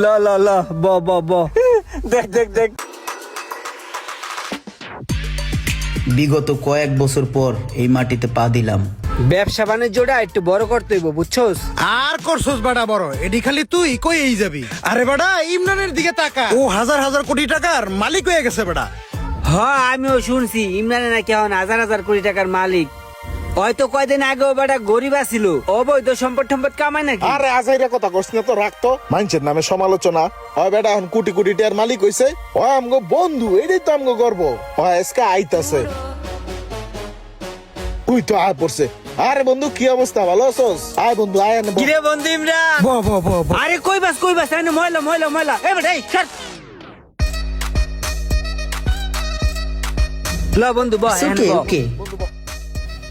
ল ল ল ব ব ব দেখ দেখ দেখ। বিগত কয়েক বছর পর এই মাটিতে পা দিলাম। ব্যবসা বাণিজ্যটা একটু বড় করতে হইব, বুঝছস? আর করছস বেটা বড়, এডি খালি তুই কই এই যাবি? আরে বেটা ইমরানের দিকে তাকা, ও হাজার হাজার কোটি টাকার মালিক হয়ে গেছে বেটা। হ্যাঁ আমিও শুনছি ইমরানে নাকি এখন হাজার হাজার কোটি টাকার মালিক। হয়তো কয়দিন আগেও বেটা গরিব আছিল, অবৈধ সম্পদ টম্পদ কামায় নাকি। আরে আজাইরা কথা কইছ না তো, রাখতো মানুষের নামে সমালোচনা হয় বেটা। এখন কোটি কোটি টাকার মালিক হইছে, ও আমগো বন্ধু, এটাই তো আমগো গর্ব। হয় আজকে আইতাছে, তুই তো আয় পড়ছে। আরে বন্ধু কি অবস্থা, ভালো আছোস? আয় বন্ধু আয়। কিরে বন্ধু ইমরান? ব ব ব ব। আরে কই বাস এনে ময়লা ময়লা ময়লা। এ বেটা এই ছাড়। ল বন্ধু বহ এনে ওকে বহ। ওকে,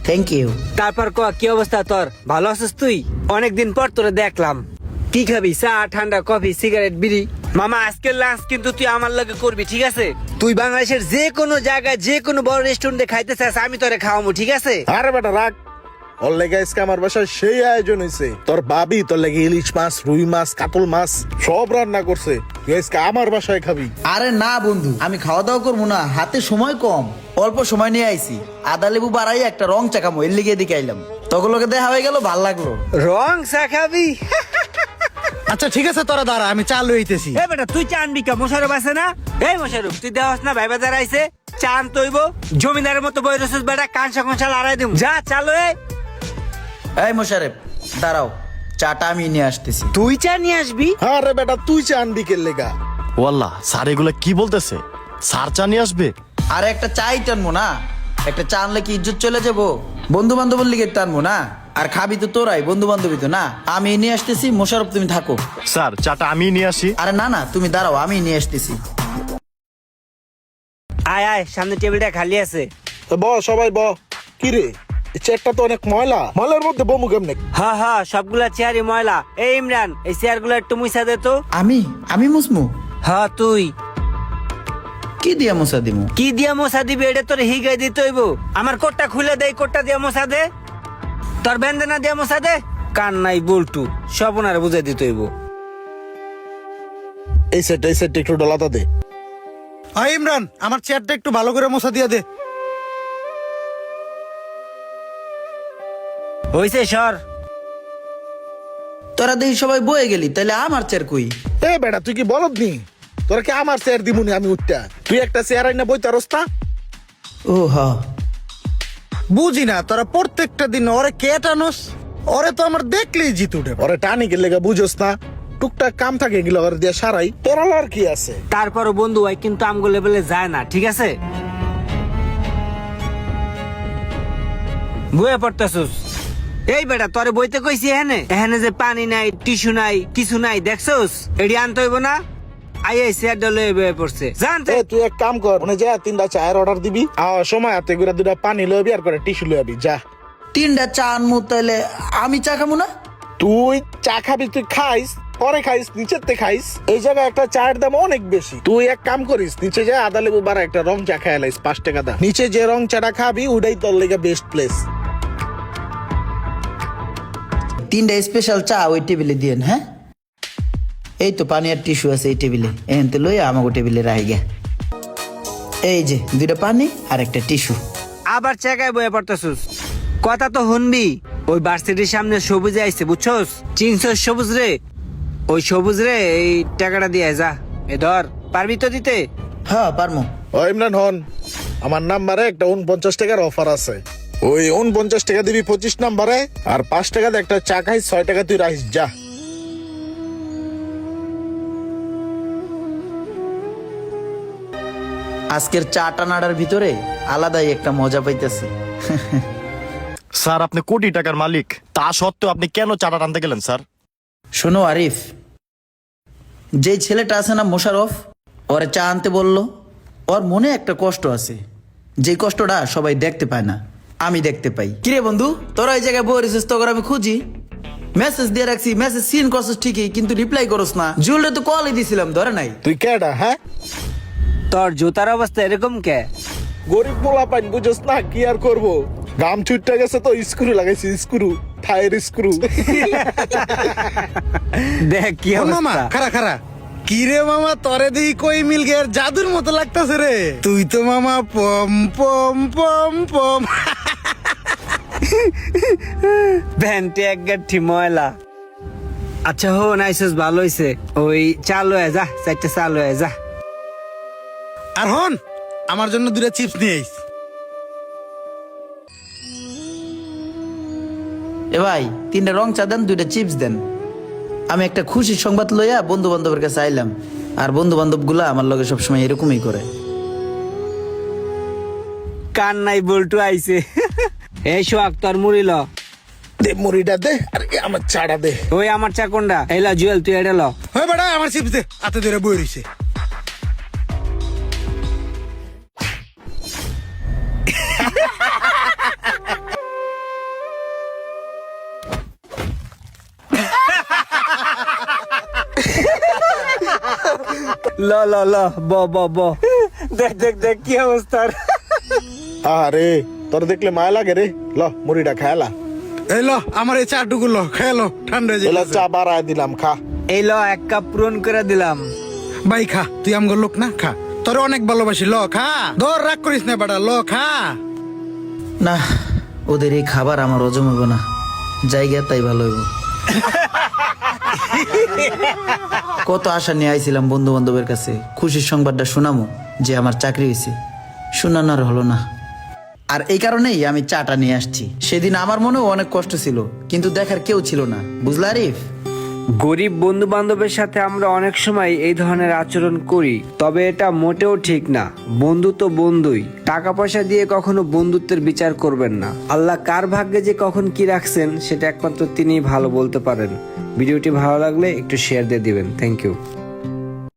থ্যাংক ইউ। তারপর ক কি অবস্থা তোর? ভালো আছিস তুই? অনেকদিন পর তোরে দেখলাম। কি খাবি? চা, ঠান্ডা, কফি, সিগারেট, বিড়ি? মামা আজকের লাঞ্চ কিন্তু তুই আমার লগে করবি, ঠিক আছে? তুই বাংলাদেশের যে কোনো জায়গায় যে কোনো বড় রেস্টুরেন্টে খাইতে চাস, আমি তোরে খাওয়াবো, ঠিক আছে? আরে বেটা রাখ, ওর লেগে আজকে আমার বাসায় সেই আয়োজন হয়েছে। তোর ভাবি তোর লেগে ইলিশ মাছ, রুই মাছ, কাতল মাছ সব রান্না করছে। তুই আজকে আমার বাসায় খাবি। আরে না বন্ধু, আমি খাওয়া দাওয়া করবো না, হাতে সময় কম, অল্প সময় নিয়ে আইছি। আদা লেবু বাড়াই একটা রং চাকামো, এর লিগে এদিকে আইলাম। তখন লোকে দেখা হয়ে গেল, ভাল লাগলো। রং চা খাবি? আচ্ছা ঠিক আছে, তোরা দাঁড়া, আমি চাল লইতেছি। এ বেটা তুই চা আনবি কা? মোশারফ আছে না? এই মোশারফ তুই দেওয়াস না, ভাই বাজার আইছে, চা আনতে হইব। জমিদারের মতো বই রসুস বেটা, কাঁচা কঞ্চা লড়াই দিম। যা চালো। এই মোশারেফ দাঁড়াও, চাটা আমি নিয়ে আসতেছি। তুই চা নিয়ে আসবি? আরে বেটা তুই চা আনবি কে লেগা? ওয়াল্লাহ স্যার এগুলা কি বলতেছে? স্যার চা নিয়ে আসবে? আরে একটা চাই টানবো না? একটা চা আনলে কি ইজ্জত চলে যাবো? বন্ধু বান্ধবের লিগে টানবো না? আর খাবি তো তোরাই, বন্ধু বান্ধবী তো না। আমি নিয়ে আসতেছি, মোশারফ তুমি থাকো। স্যার চাটা আমি নিয়ে আসি। আরে না না, তুমি দাঁড়াও, আমি নিয়ে আসতেছি। আয় আয়, সামনে টেবিলটা খালি আছে। তো ব সবাই ব। কি রে, এই চেয়ারটা তো অনেক ময়লা, ময়লার মধ্যে বমু কেমনে? হ্যাঁ হ্যাঁ, সবগুলা চেয়ারই ময়লা। এই ইমরান, এই চেয়ার গুলো একটু মুছা দে তো। আমি মুসমু? হ্যাঁ তুই। কি দিয়া মুসা দিমু? কি দিয়া মশা দিবি? এটা তোর হিগাই দিতে হইব। আমার কোটটা খুলে দে, কোটটা দিয়া মশা দে। তোর বেন্দনা দিয়া মশা দে। কান নাই বল্টু, সব ওনারে বুঝাই দিতে হইব। এই সেট একটু ডলাতা দে। হয় ইমরান, আমার চেয়ারটা একটু ভালো করে মশা দিয়া দে। হইছে সর। তোরা দেখি সবাই বয়ে গেলি, তাহলে আমার চেয়ার কই? এ বেটা তুই কি বলদ নি? তোরা কি আমার চেয়ার দিমুনি আমি উঠটা? তুই একটা চেয়ার আইনা বইতে রস্তা। ও হা, বুঝি না তোরা প্রত্যেকটা দিন ওরে কে টানোস? ওরে তো আমার দেখলেই জিত উঠে। ওরে টানি কে লেগা বুঝোস না? টুকটাক কাম থাকে এগুলো ওরে দিয়া সারাই, তোর আর কি আছে? তারপরও বন্ধু হয় কিন্তু আমগো লেভেলে যায় না, ঠিক আছে? বইয়ে পড়তেছস? এই বেটা তোরে বইতে কইছি এখানে এখানে যে পানি নাই, টিস্যু নাই, কিছু নাই, দেখছস? এডি আনতে হইব না? আই এই চেয়ার ডলে বইয়ে পড়ছে, জানতে। এ তুই এক কাম কর, মনে যা 3টা চায়ের অর্ডার দিবি, আর সময় হাতে করে 2টা পানি লইবি আর করে টিস্যু লইবি, যা। 3টা চা আনমু, তাহলে আমি চা খাবো না? তুই চা খাবি, তুই খাইস, পরে খাইস, নিচেতে খাইস। এই জায়গায় একটা চায়ের দাম অনেক বেশি। তুই এক কাম করিস, নিচে যা আদা লেবু বাড়া একটা রং চা খাই লাইস, 5 টাকা দাম। নিচে যে রং চাটা খাবি ওটাই তোর লেগে বেস্ট প্লেস। 3টা স্পেশাল চা ওই টেবিলে দিয়েন। হ্যাঁ, এই তো পানি আর টিস্যু আছে এই টেবিলে, এখান থেকে লই আমাকে টেবিলে রাখি গে। এই যে 2টা পানি আর একটা টিস্যু। আবার জায়গায় বইয়ে পড়তেছস? কথা তো শুনবি। ওই ভার্সিটির সামনে সবুজ আইছে, বুঝছস? চিনছস সবুজ রে? ওই সবুজ রে, এই টাকাটা দিয়ে যা। এ ধর, পারবি তো দিতে? হ্যাঁ পারমু। ও ইমরান হন, আমার নাম্বারে একটা 49 টাকার অফার আছে। ওই 49 টাকা দিবি 25 নাম্বারে, আর 5 টাকাতে একটা চা খাই, 6 টাকা তুই রাখিস, যা। আজকের চা টানাটার ভিতরে আলাদাই একটা মজা পাইতেছি। স্যার আপনি কোটি টাকার মালিক, তা সত্ত্বেও আপনি কেন চাটা টানতে গেলেন স্যার? শোনো আরিফ, যে ছেলেটা আছে না মোশারফ, ওরে চা আনতে বললো, ওর মনে একটা কষ্ট আছে, যে কষ্টটা সবাই দেখতে পায় না, আমি দেখতে পাই। কিরে বন্ধু, তোরা এই জায়গায় বই রেছিস, তোর আমি খুঁজি, মেসেজ দিয়ে রাখছি, মেসেজ সিন করছিস ঠিকই, কিন্তু রিপ্লাই করস না। জুলরে তো কলই দিছিলাম, ধরে নাই। তুই কেডা? হ্যাঁ, তোর জুতার অবস্থা এরকম কে? গরিব পোলা পাইন, বুঝোস না? কি আর করবো, গাম ছুটটা গেছে তো স্ক্রু লাগাইছি, স্ক্রু। Fire screw. দেখ কি মামা অবস্থা। খারা খারা কি রে মামা তোরে দেখি কই মিল গের জাদুর মতো লাগতাছে রে। তুই তো মামা পম পম পম পম। ভ্যানটি এক গাঠি ময়লা। আচ্ছা হো নাইসেস ভালো হইছে। ওই চালু হয়ে যা, চারটা চালু হয়ে যা। আর হন আমার জন্য 2টা চিপস নিয়ে আইস। এ ভাই 3টা রং চা দেন, 2টা চিপস দেন। আমি একটা খুশির সংবাদ লইয়া বন্ধু বান্ধবের কাছে আইলাম, আর বন্ধু বান্ধব গুলা আমার লগে সবসময় এরকমই করে। কান নাই বল্টু আইছে। এই সোহাগ তোর মুড়ি ল। দে মুড়িটা দে, আর আমার চাটা দে। ওই আমার চা কোনটা? এলা জুয়েল তুই এটা ল। হয় বেটা আমার চিপস দে, হাতে ধরে বই রইছে। ল ল ল ব ব ব। দেখ দেখ দেখ কি অবস্থা। আরে তোর দেখলে মায়া লাগে রে। ল মুড়িটা খায়লা। এই ল আমার এই চাটুকু ল খেলো, ঠান্ডা হয়ে এলা যাবে। চা বাড়ায় দিলাম, খা। এই ল 1 কাপ পূরণ করে দিলাম। ভাই খা, তুই আমগো লোক না, খা। তোরে অনেক ভালোবাসি, ল খা। ধর রাগ করিস না বেটা, ল খা। না, ওদের এই খাবার আমার হজম হইব না, জায়গা তাই ভালো হইব। কত আশা নিয়ে আইছিলাম বন্ধু বান্ধবের কাছে, খুশির সংবাদটা শোনামো যে আমার চাকরি হয়েছে, শোনানোর হলো না। আর এই কারণেই আমি চাটা নিয়ে আসছি। সেদিন আমার মনেও অনেক কষ্ট ছিল, কিন্তু দেখার কেউ ছিল না, বুঝলা আরিফ? গরিব বন্ধু বান্ধবের সাথে আমরা অনেক সময় এই ধরনের আচরণ করি, তবে এটা মোটেও ঠিক না। বন্ধু তো বন্ধুই, টাকা পয়সা দিয়ে কখনো বন্ধুত্বের বিচার করবেন না। আল্লাহ কার ভাগ্যে যে কখন কি রাখছেন সেটা একমাত্র তিনিই ভালো বলতে পারেন। ভিডিওটি ভালো লাগলে একটু শেয়ার দিয়ে দিবেন। Thank you.